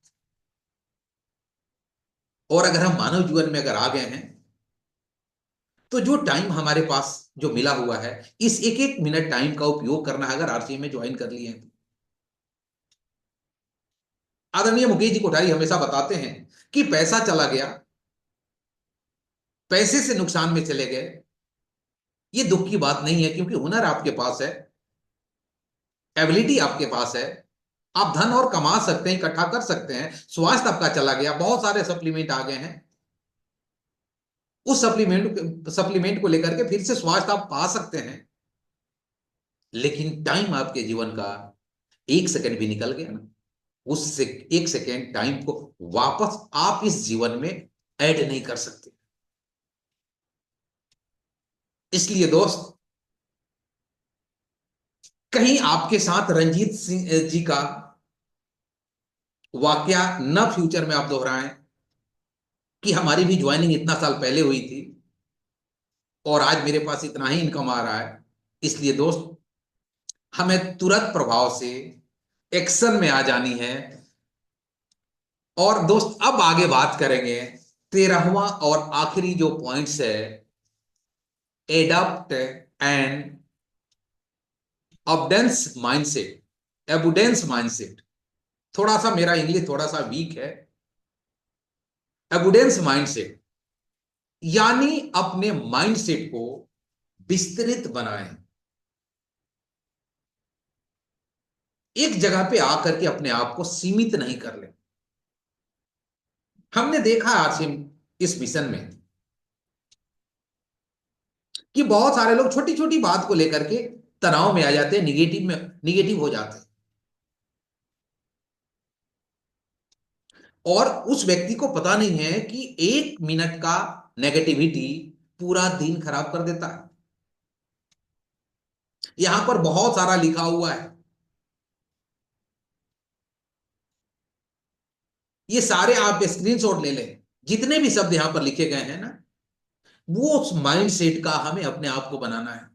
और अगर हम मानव जीवन में अगर आ गए हैं, तो जो टाइम हमारे पास जो मिला हुआ है, इस एक एक मिनट टाइम का उपयोग करना है। अगर आरसीएम में ज्वाइन कर लिए हैं तो आदरणीय मुकेश जी कोठारी हमेशा बताते हैं कि पैसा चला गया, पैसे से नुकसान में चले गए, ये दुख की बात नहीं है, क्योंकि हुनर आपके पास है, एबिलिटी आपके पास है, आप धन और कमा सकते हैं, इकट्ठा कर सकते हैं। स्वास्थ्य आपका चला गया, बहुत सारे सप्लीमेंट आ गए हैं, उस सप्लीमेंट को लेकर के फिर से स्वास्थ्य आप पा सकते हैं। लेकिन टाइम आपके जीवन का 1 सेकंड भी निकल गया ना, उस 1 सेकंड टाइम को वापस आप इस जीवन में ऐड नहीं कर सकते। इसलिए दोस्त, कहीं आपके साथ रंजीत सिंह जी का वाकया न फ्यूचर में आप दोहराएं कि हमारी भी ज्वाइनिंग इतना साल पहले हुई थी और आज मेरे पास इतना ही इनकम आ रहा है। इसलिए दोस्त, हमें तुरंत प्रभाव से एक्शन में आ जानी है। और दोस्त, अब आगे बात करेंगे 13वां और आखिरी जो पॉइंट्स है, adopt an abundance mindset, abundance mindset. थोड़ा सा मेरा इंग्लिश थोड़ा सा वीक है। एबुडेंस माइंडसेट यानी अपने माइंडसेट को विस्तृत बनाएं। एक जगह पे आकर के अपने आप को सीमित नहीं कर ले। हमने देखा आसिम इस मिशन में कि बहुत सारे लोग छोटी छोटी बात को लेकर के तनाव में आ जाते हैं, निगेटिव हो जाते हैं, और उस व्यक्ति को पता नहीं है कि 1 मिनट का नेगेटिविटी पूरा दिन खराब कर देता है। यहां पर बहुत सारा लिखा हुआ है। ये सारे आप स्क्रीनशॉट ले लें, जितने भी शब्द यहां पर लिखे गए हैं ना, वो उस माइंड सेट का हमें अपने आप को बनाना है।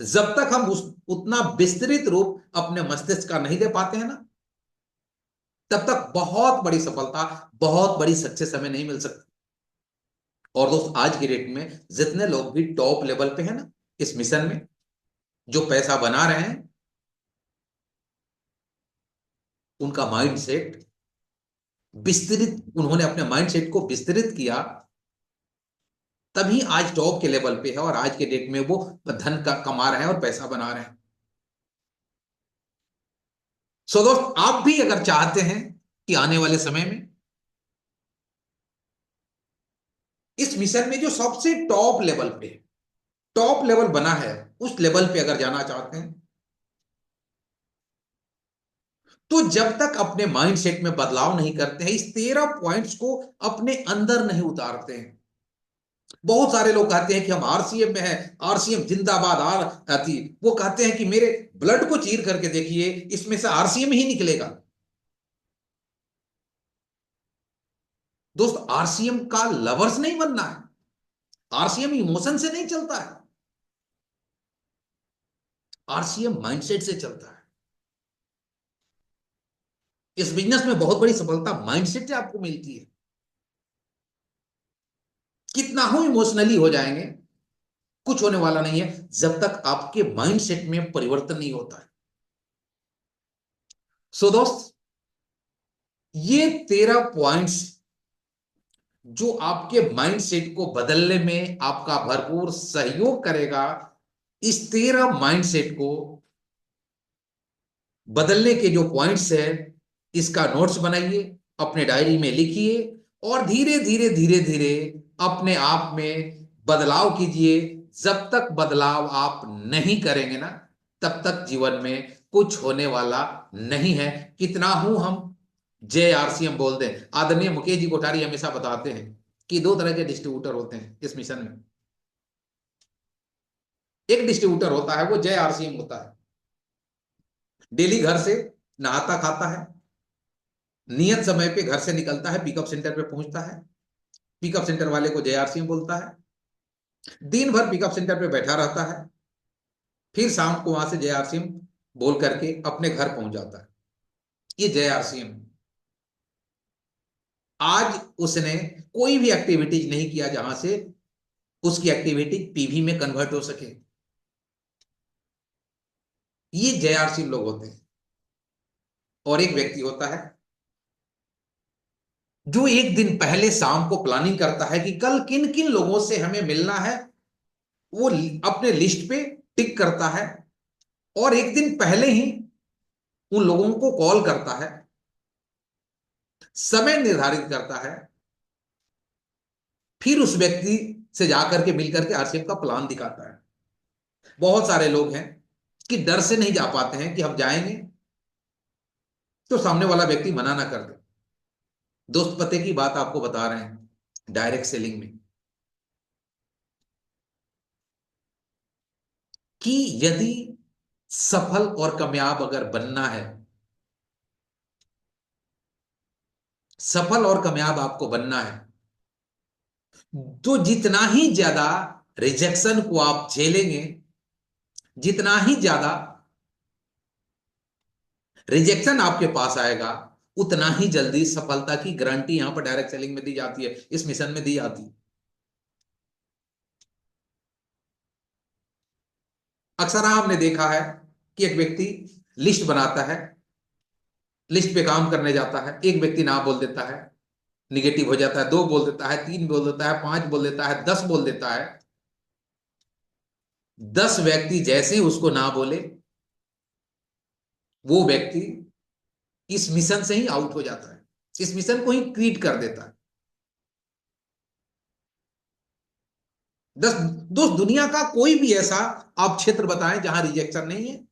जब तक हम उस उतना विस्तृत रूप अपने मस्तिष्क का नहीं दे पाते हैं ना, तब तक बहुत बड़ी सफलता, बहुत बड़ी सक्सेस हमें नहीं मिल सकती। और दोस्त, आज की डेट में जितने लोग भी टॉप लेवल पे हैं ना इस मिशन में, जो पैसा बना रहे हैं, उनका माइंड सेट विस्तृत, उन्होंने अपने माइंड सेट को विस्तृत किया, तभी आज टॉप के लेवल पे है और आज के डेट में वो धन का कमा रहे हैं और पैसा बना रहे हैं। सो दोस्त, आप भी अगर चाहते हैं कि आने वाले समय में इस मिशन में जो सबसे टॉप लेवल पे, टॉप लेवल बना है, उस लेवल पे अगर जाना चाहते हैं, तो जब तक अपने माइंड सेट में बदलाव नहीं करते हैं, इस 13 पॉइंट्स को अपने अंदर नहीं उतारते हैं। बहुत सारे लोग कहते हैं कि हम आरसीएम में हैं, आरसीएम जिंदाबाद, आर आती, वो कहते हैं कि मेरे ब्लड को चीर करके देखिए, इसमें से आरसीएम ही निकलेगा। दोस्त, आरसीएम का लवर्स नहीं बनना है। आरसीएम इमोशन से नहीं चलता है, आरसीएम माइंडसेट से चलता है। इस बिजनेस में बहुत बड़ी सफलता माइंडसेट से आपको मिलती है। कितना हो इमोशनली हो जाएंगे, कुछ होने वाला नहीं है जब तक आपके माइंडसेट में परिवर्तन नहीं होता है। सो दोस्त, ये 13 पॉइंट्स जो आपके माइंडसेट को बदलने में आपका भरपूर सहयोग करेगा, इस 13 माइंडसेट को बदलने के जो पॉइंट्स है, इसका नोट्स बनाइए, अपने डायरी में लिखिए, और धीरे धीरे धीरे धीरे अपने आप में बदलाव कीजिए। जब तक बदलाव आप नहीं करेंगे ना, तब तक जीवन में कुछ होने वाला नहीं है। कितना हूं हम जे आरसीएम बोल दें। आदरणीय मुकेश जी कोठारी हमेशा बताते हैं कि 2 तरह के डिस्ट्रीब्यूटर होते हैं इस मिशन में। एक डिस्ट्रीब्यूटर होता है, वो जय आरसीएम होता है, डेली घर से नहाता खाता है, नियत समय पे घर से निकलता है, पिकअप सेंटर पे पहुंचता है, पिकअप सेंटर वाले को जेआरसीएम बोलता है, दिन भर पिकअप सेंटर पे बैठा रहता है, फिर शाम को वहां से जेआरसीएम बोल करके अपने घर पहुंच जाता है। ये जेआरसीएम। आज उसने कोई भी एक्टिविटीज नहीं किया जहां से उसकी एक्टिविटी पीवी में कन्वर्ट हो सके। ये जेआरसीएम लोग होते हैं। और एक व्यक्ति होता है जो एक दिन पहले शाम को प्लानिंग करता है कि कल किन किन लोगों से हमें मिलना है, वो अपने लिस्ट पे टिक करता है, और एक दिन पहले ही उन लोगों को कॉल करता है, समय निर्धारित करता है, फिर उस व्यक्ति से जाकर के मिलकर के आरसीएम का प्लान दिखाता है। बहुत सारे लोग हैं कि डर से नहीं जा पाते हैं कि हम जाएंगे तो सामने वाला व्यक्ति मना ना कर दे। दोस्त, पते की बात आपको बता रहे हैं डायरेक्ट सेलिंग में, कि यदि सफल और कामयाब अगर बनना है, सफल और कामयाब आपको बनना है, तो जितना ही ज्यादा रिजेक्शन को आप झेलेंगे, जितना ही ज्यादा रिजेक्शन आपके पास आएगा, उतना ही जल्दी सफलता की गारंटी यहां पर डायरेक्ट सेलिंग में दी जाती है, इस मिशन में दी जाती है। अक्सर आपने देखा है कि एक व्यक्ति लिस्ट बनाता है, लिस्ट पे काम करने जाता है, एक व्यक्ति ना बोल देता है, निगेटिव हो जाता है, दो बोल देता है, तीन बोल देता है, पांच बोल देता है, 10 बोल देता है। 10 व्यक्ति जैसे ही उसको ना बोले, वो व्यक्ति इस मिशन से ही आउट हो जाता है, इस मिशन को ही क्विट कर देता है। 10 दोस्त, दुनिया का कोई भी ऐसा आप क्षेत्र बताएं जहां रिजेक्शन नहीं है?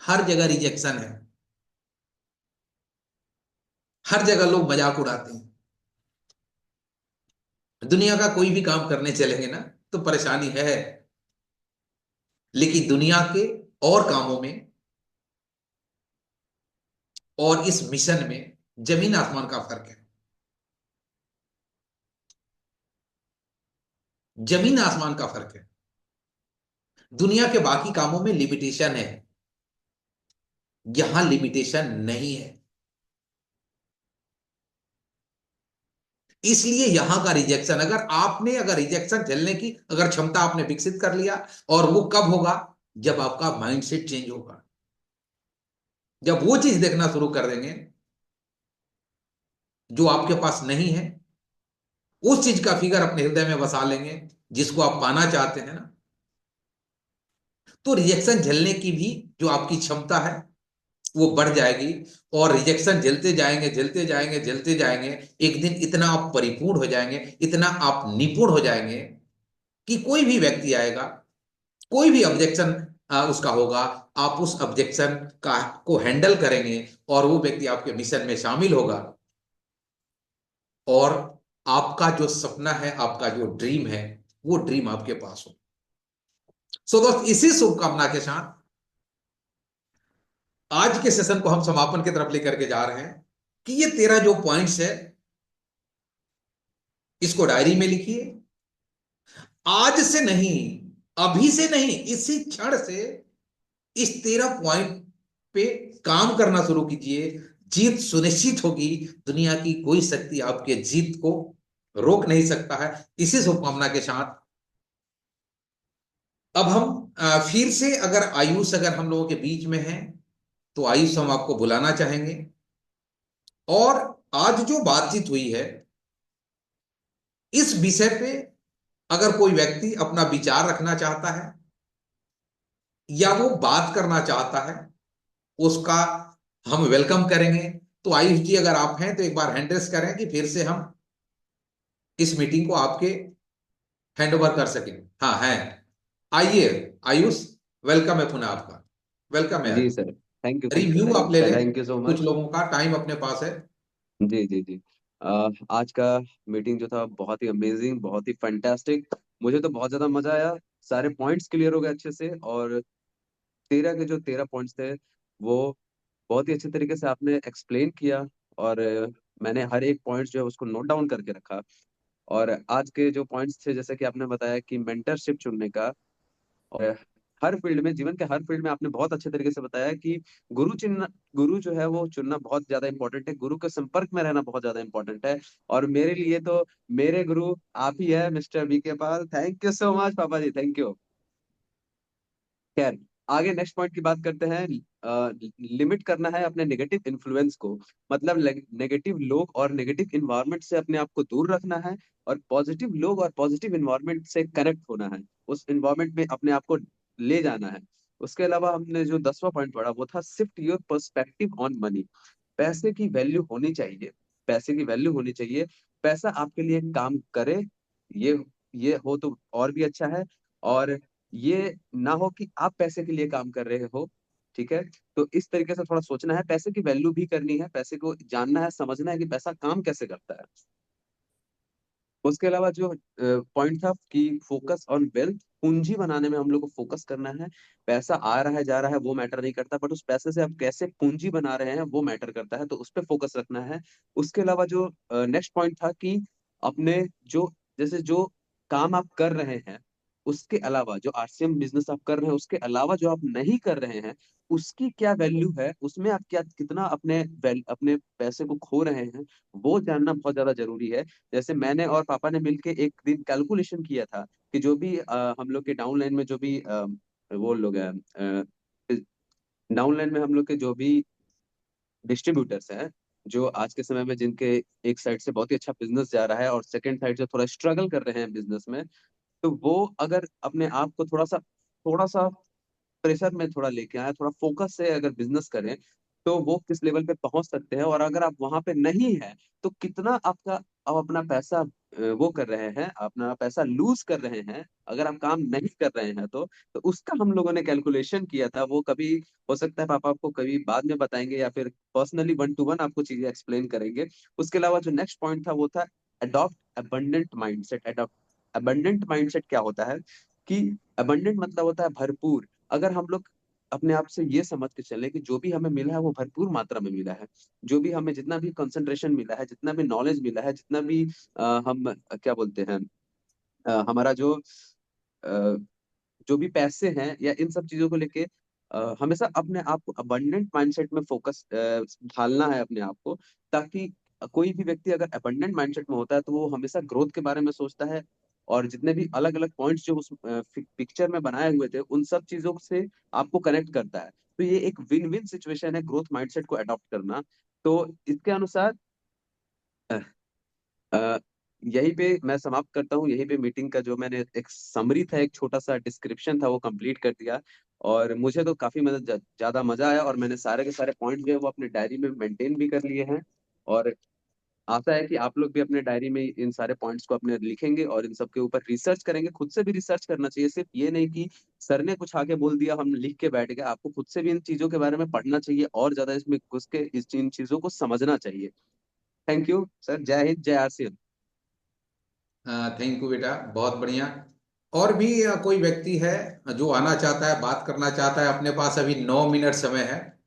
हर जगह रिजेक्शन है, हर जगह लोग मजाक उड़ाते हैं। दुनिया का कोई भी काम करने चलेंगे ना, तो परेशानी है। लेकिन दुनिया के और कामों में और इस मिशन में जमीन आसमान का फर्क है। जमीन आसमान का फर्क है। दुनिया के बाकी कामों में लिमिटेशन है, यहां लिमिटेशन नहीं है। इसलिए यहां का रिजेक्शन, अगर रिजेक्शन झेलने की अगर क्षमता आपने विकसित कर लिया, और वो कब होगा? जब आपका माइंडसेट चेंज होगा, जब वो चीज देखना शुरू कर देंगे जो आपके पास नहीं है, उस चीज का फिगर अपने हृदय में बसा लेंगे जिसको आप पाना चाहते हैं ना, तो रिजेक्शन झेलने की भी जो आपकी क्षमता है वो बढ़ जाएगी। और रिजेक्शन झेलते जाएंगे, झेलते जाएंगे, झेलते जाएंगे, एक दिन इतना आप परिपूर्ण हो जाएंगे, इतना आप निपुण हो जाएंगे कि कोई भी व्यक्ति आएगा, कोई भी ऑब्जेक्शन उसका होगा, आप उस ऑब्जेक्शन का को हैंडल करेंगे, और वो व्यक्ति आपके मिशन में शामिल होगा, और आपका जो सपना है, आपका जो ड्रीम है, वो ड्रीम आपके पास हो। सो दोस्त, इसी शुभकामना के साथ आज के सेशन को हम समापन की तरफ लेकर के जा रहे हैं कि ये 13 जो पॉइंट्स है, इसको डायरी में लिखिए। आज से नहीं, अभी से नहीं, इसी क्षण से इस 13 पॉइंट पे काम करना शुरू कीजिए। जीत सुनिश्चित होगी। दुनिया की कोई शक्ति आपके जीत को रोक नहीं सकता है। इसी शुभकामना के साथ अब हम फिर से, अगर आयुष अगर हम लोगों के बीच में है, तो आयुष हम आपको बुलाना चाहेंगे। और आज जो बातचीत हुई है, इस विषय पे अगर कोई व्यक्ति अपना विचार रखना चाहता है या वो बात करना चाहता है, उसका हम वेलकम करेंगे। तो आयुष जी, अगर आप हैं तो एक बार हैंड रेस करें कि फिर से हम इस मीटिंग को आपके हैंड ओवर कर सकें। हाँ है, आइए आयुष, वेलकम है पुनः आपका। वेलकम है। जी sir, thank you thank you review आप ले लें, थैंक यू सो कुछ मच। लोगों का टाइम अपने पास है। जी जी जी। आज का मीटिंग जो था बहुत ही अमेजिंग, बहुत ही फैंटास्टिक। मुझे तो बहुत ज्यादा मजा आया। सारे पॉइंट्स क्लियर हो गए अच्छे से, और 13 के जो 13 पॉइंट्स थे वो बहुत ही अच्छे तरीके से आपने एक्सप्लेन किया। और मैंने हर एक पॉइंट जो है उसको नोट डाउन करके रखा। और आज के जो पॉइंट्स थे, जैसे कि आपने बताया कि मेंटरशिप चुनने का, और हर फील्ड में, जीवन के हर फील्ड में आपने बहुत अच्छे तरीके से बताया कि गुरु चुनना, गुरु जो है वो चुनना बहुत ज्यादा इंपॉर्टेंट है, गुरु के संपर्क में रहना बहुत ज्यादा इंपॉर्टेंट है। और मेरे लिए तो मेरे गुरु आप ही है, मिस्टर बी के पाल। थैंक यू सो मच पापा जी, थैंक यू। खैर, आगे नेक्स्ट पॉइंट की बात करते हैं। लिमिट करना है अपने नेगेटिव इन्फ्लुएंस को। मतलब नेगेटिव लोग और नेगेटिव इन्वायरमेंट से अपने आप को दूर रखना है, और पॉजिटिव लोग और पॉजिटिव इन्वायरमेंट से कनेक्ट होना है, उस इन्वायरमेंट में अपने आप को ले जाना है। उसके अलावा हमने जो 10वां पॉइंट पढ़ा वो था shift your perspective on money. पैसे की वैल्यू होनी चाहिए, पैसे की वैल्यू होनी चाहिए। पैसा आपके लिए काम करे, ये ये हो तो और भी अच्छा है। और ये ना हो कि आप पैसे के लिए काम कर रहे हो। ठीक है, तो इस तरीके से थोड़ा सोचना है, पैसे की वैल्यू भी करनी है, पैसे को जानना है, समझना है कि पैसा काम कैसे करता है। उसके अलावा जो पॉइंट था कि फोकस ऑन वेल्थ, पूंजी बनाने में हम लोग को फोकस करना है। पैसा आ रहा है जा रहा है वो मैटर नहीं करता, बट उस पैसे से आप कैसे पूंजी बना रहे हैं वो मैटर करता है, तो उस पर फोकस रखना है। उसके अलावा जो नेक्स्ट पॉइंट था कि अपने जो, जैसे जो काम आप कर रहे हैं, उसके अलावा जो आरसीएम बिजनेस आप कर रहे हैं, उसके अलावा जो आप नहीं कर रहे हैं, उसकी क्या वैल्यू है, उसमें आप क्या कितना अपने पैसे को खो रहे हैं, वो जानना बहुत ज्यादा जरूरी है। जैसे मैंने और पापा ने मिलके एक दिन कैलकुलेशन किया था कि जो भी हम लोग के डाउनलाइन में जो भी वो लोग हैं डाउनलाइन में हम लोग के जो भी डिस्ट्रीब्यूटर्स हैं, जो आज के समय में जिनके एक साइड से बहुत ही अच्छा बिजनेस जा रहा है और सेकंड साइड से थोड़ा स्ट्रगल कर रहे हैं बिजनेस में, तो वो अगर अपने आप को थोड़ा सा प्रेशर में थोड़ा लेके आए, थोड़ा फोकस से अगर बिजनेस करें, तो वो किस लेवल पे पहुंच सकते हैं। और अगर आप वहां पे नहीं है, तो कितना आपका आप अपना पैसा वो कर रहे हैं, अपना पैसा लूज कर रहे हैं अगर आप काम नहीं कर रहे हैं तो उसका हम लोगों ने कैलकुलेशन किया था। वो कभी हो सकता है पापा आपको कभी बाद में बताएंगे या फिर पर्सनली वन टू वन आपको चीजें एक्सप्लेन करेंगे। उसके अलावा जो नेक्स्ट पॉइंट था वो था adopt abundant mindset. Adopt abundant mindset क्या होता है कि अबंडेंट मतलब होता है भरपूर। अगर हम लोग अपने आप से ये समझ के चले कि जो भी हमें मिला है वो भरपूर मात्रा में मिला है, जो भी हमें जितना भी कंसंट्रेशन मिला है, जितना भी नॉलेज मिला है, जितना भी हम क्या बोलते हैं हमारा जो भी पैसे हैं या इन सब चीजों को लेके हमेशा अपने आप को अबंडेंट माइंडसेट में फोकस ढालना है अपने आप को, ताकि कोई भी व्यक्ति अगर अबंडेंट माइंडसेट में होता है तो वो हमेशा ग्रोथ के बारे में सोचता है। और जितने भी अलग अलग पॉइंट्स जो उस पिक्चर में बनाए हुए थे उन सब चीजों से आपको कनेक्ट करता है। तो ये एक विन विन सिचुएशन है ग्रोथ माइंडसेट को अडॉप्ट करना। तो इसके अनुसार अ, यहीं पे मैं समाप्त करता हूँ। यहीं पे मीटिंग का जो मैंने एक समरी था, एक छोटा सा डिस्क्रिप्शन था, वो कंप्लीट कर दिया। और मुझे तो काफी ज्यादा मजा आया और मैंने सारे के सारे पॉइंट जो है वो अपने डायरी में मेंटेन भी कर लिए हैं। और आशा है कि आप लोग भी अपने डायरी में इन सारे पॉइंट्स को अपने लिखेंगे और इन सब के ऊपर रिसर्च करेंगे। खुद से भी रिसर्च करना चाहिए, सिर्फ ये नहीं कि सर ने कुछ आगे बोल दिया हम लिख के बैठ गए। आपको खुद से भी इन चीजों के बारे में पढ़ना चाहिए और ज्यादा इसमें घुस के इन चीजों को समझना चाहिए। Thank you sir. जय हिंद, जय आर। थैंक यू बेटा, बहुत बढ़िया। और भी कोई व्यक्ति है जो आना चाहता है, बात करना चाहता है? अपने पास अभी 9 मिनट समय है।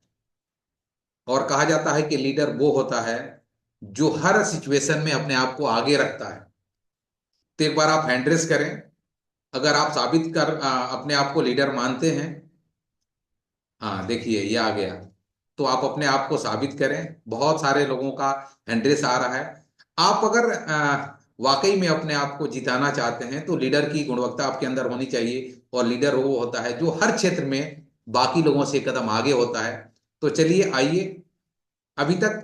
और कहा जाता है कि लीडर वो होता है जो हर सिचुएशन में अपने आप को आगे रखता है। तो एक बार आप हैंड रेस करें। अगर आप साबित कर अपने आप को लीडर मानते हैं। हाँ देखिए, ये आ गया। तो आप अपने आप को साबित करें। बहुत सारे लोगों का हैंड रेस आ रहा है। आप अगर वाकई में अपने आप को जिताना चाहते हैं तो लीडर की गुणवत्ता आपके अंदर होनी चाहिए। और लीडर वो होता है जो हर क्षेत्र में बाकी लोगों से कदम आगे होता है। तो चलिए आइए। अभी तक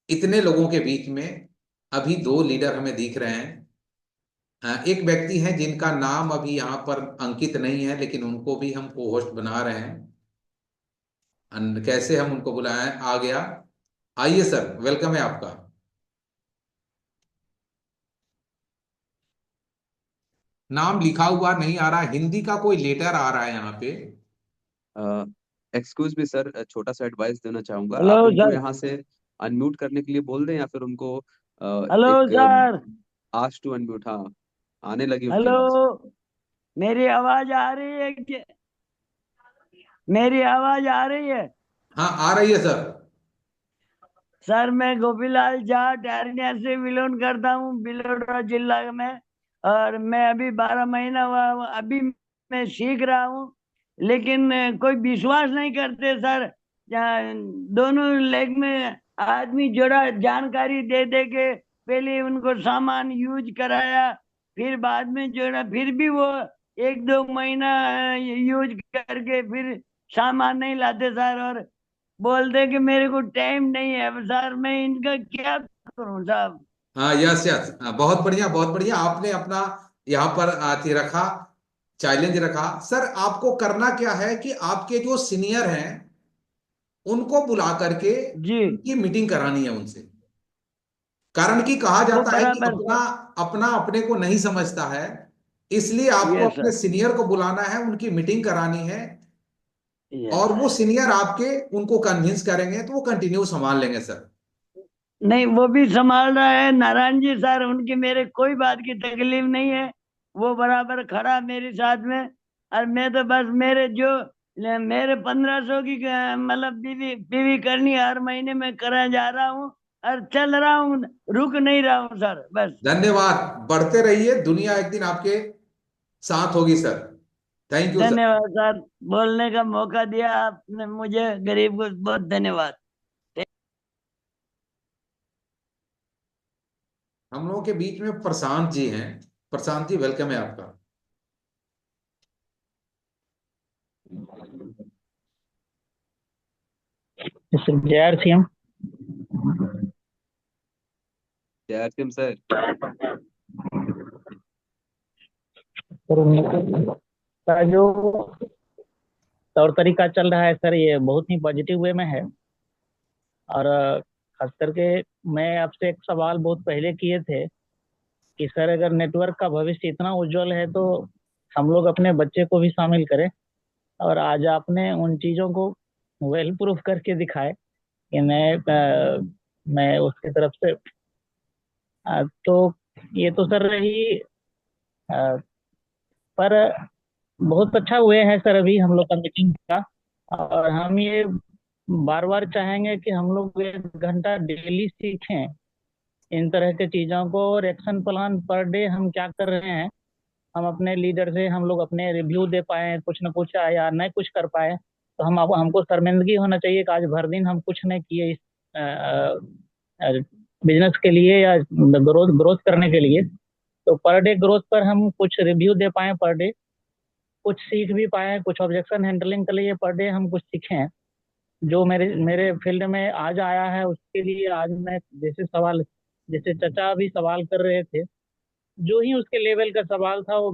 इतने लोगों के बीच में अभी दो लीडर हमें दिख रहे हैं। एक व्यक्ति हैं जिनका नाम अभी यहाँ पर अंकित नहीं है, लेकिन उनको भी हम को होस्ट बना रहे हैं। कैसे हम उनको बुलाएं? आ गया। आइए सर, वेलकम है आपका। नाम लिखा हुआ नहीं आ रहा, हिंदी का कोई लेटर आ रहा है यहाँ पे। एक्सक्यूज मी सर, छोटा सा एडवाइस देना चाहूंगा। हेलो आप उनको सर। यहाँ से अनम्यूट करने के लिए बोल दें या फिर उनको हेलो एक सर। Ask to unmute. हाँ, आने लगी उनकी हेलो। आवाज। मेरी आवाज आ रही है कि मेरी आवाज आ रही है? हाँ, आ रही है सर। सर मैं गोपीलाल जाट अरनिया से बिलोंग करता हूँ, बिलोड़ा जिला में। और मैं अभी 12 महीना हुआ, अभी मैं सीख रहा हूँ। लेकिन कोई विश्वास नहीं करते सर। जहाँ दोनों लेग में आदमी जोड़ा, जानकारी दे दे के पहले उनको सामान यूज कराया, फिर बाद में जोड़ा, फिर भी वो 1-2 महीना यूज करके फिर सामान नहीं लाते सर। और बोलते कि मेरे को टाइम नहीं है। अब सर मैं इनका क्या करूं साहब? हाँ, यस यस, बहुत बढ़िया बहुत बढ़िया। आपने अपना यहाँ पर आती रखा, चैलेंज रखा। सर आपको करना क्या है कि आपके जो सीनियर हैं उनको बुला करके जी। उनकी मीटिंग करानी है उनसे। कारण कि कहा वो जाता है कि बराबर अपना सर। अपना अपने को नहीं समझता है। इसलिए आपको ये अपने सर। सीनियर को बुलाना है, उनकी मीटिंग करानी है। यस। और वो सीनियर आपके उनको कन्विंस करेंगे तो वो कंटिन्यू संभाल लेंगे सर। नहीं, वो भी संभाल रहा है नारायण जी सर, उनकी मेरे कोई बात की तकलीफ नहीं है। वो बराबर खड़ा मेरे साथ में। और मैं तो बस मेरे 1500 की मतलब बीवी बीवी करनी हर महीने में करा जा रहा हूँ। और चल रहा हूँ, रुक नहीं रहा हूँ सर, बस। धन्यवाद। बढ़ते रहिए, दुनिया एक दिन आपके साथ होगी सर। Thank you sir. धन्यवाद सर, बोलने का मौका दिया आपने मुझे, गरीब को बहुत धन्यवाद। हम लोगों के बीच में प्रशांत जी हैं। प्रशांत जी, वेलकम है आपका। JRCM। जय सिंह सर। सर का जो तौर तरीका चल रहा है सर, ये बहुत ही पॉजिटिव वे में है। और खास करके मैं आपसे एक सवाल बहुत पहले किए थे कि सर अगर नेटवर्क का भविष्य इतना उज्जवल है तो हम लोग अपने बच्चे को भी शामिल करें। और आज आपने उन चीज़ों को वेल प्रूफ करके दिखाए कि मैं उसकी तरफ से तो ये तो सर रही। अ, पर बहुत अच्छा हुए है सर अभी हम लोग का मीटिंग का। और हम ये बार बार चाहेंगे कि हम लोग 1 घंटा डेली सीखें इन तरह के चीज़ों को, और एक्शन प्लान पर डे हम क्या कर रहे हैं, हम अपने लीडर से हम लोग अपने रिव्यू दे पाए कुछ न कुछ, या नहीं कुछ कर पाए तो हम हमको शर्मिंदगी होना चाहिए कि आज भर दिन हम कुछ नहीं किए इस बिजनेस के लिए या ग्रोथ ग्रोथ करने के लिए। तो पर डे ग्रोथ पर हम कुछ रिव्यू दे पाए, पर डे कुछ सीख भी पाए, कुछ ऑब्जेक्शन हैंडलिंग के लिए पर डे हम कुछ सीखें। जो मेरे मेरे फील्ड में आज आया है उसके लिए आज मैं जैसे सवाल, जैसे चचा भी सवाल कर रहे थे, जो ही उसके लेवल का सवाल था वो